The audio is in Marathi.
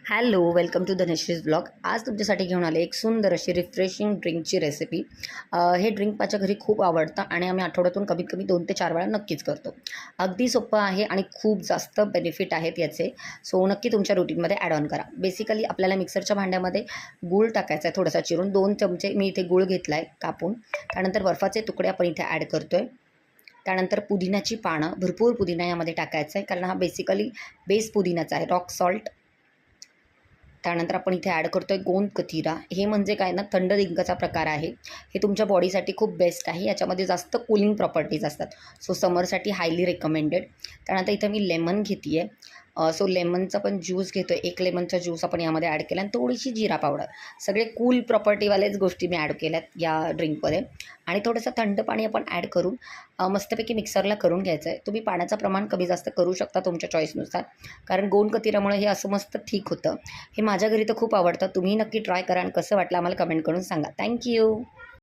Hello, welcome to Dhanashri's blog. आज तुमच्यासाठी घेऊन आले एक सुंदर अशी रिफ्रेशिंग ड्रिंकची रेसिपी. हे ड्रिंक माझ्या घरी खूप आवडतं आणि आम्ही आठवड्यातून कमीत कमी 2 ते 4 वेळा नक्कीच करतो. अगदी सोपं आहे आणि खूप जास्त बेनिफिट आहेत याचे. सो नक्की तुमच्या रुटीनमध्ये ॲड ऑन करा. बेसिकली आपल्याला मिक्सरच्या भांड्यामध्ये गूळ टाकायचा आहे थोडासा चिरून. 2 चमचे मी इथे गूळ घेतला आहे कापून. त्यानंतर बर्फाचे तुकडे आपण इथे ॲड करतो आहे. त्यानंतर पुदिन्याची पानं, भरपूर पुदिना यामध्ये टाकायचा आहे कारण हा बेसिकली बेस पुदिन्याचा आहे, रॉक सॉल्ट. त्यानंतर आपण इथे ॲड करतो आहे गोंद कथिरा. हे म्हणजे काय ना, थंड डिंकाचा प्रकार आहे. हे तुमच्या बॉडीसाठी खूप बेस्ट आहे. याच्यामध्ये जास्त कूलिंग प्रॉपर्टीज असतात. सो समरसाठी हायली रेकमेंडेड. त्यानंतर इथे मी लेमन घेते आहे. सो लेमनचा पण ज्यूस घेतो आहे. 1 लेमनचा ज्यूस आपण यामध्ये ॲड केला आणि थोडीशी जिरा पावडर. सगळे कूल प्रॉपर्टीवालेच गोष्टी मी ॲड केल्यात या ड्रिंकमध्ये. आणि थोडंसं थंड पाणी आपण ॲड करून मस्तपैकी मिक्सरला करून घ्यायचं आहे. तुम्ही पाण्याचं प्रमाण कमी जास्त करू शकता तुमच्या चॉईसनुसार, कारण गोंद कतिरामुळे हे असं मस्त ठीक होतं. हे माझ्या घरी तर खूप आवडतं. तुम्ही नक्की ट्राय करा आणि कसं वाटलं आम्हाला कमेंट करून सांगा. थँक्यू.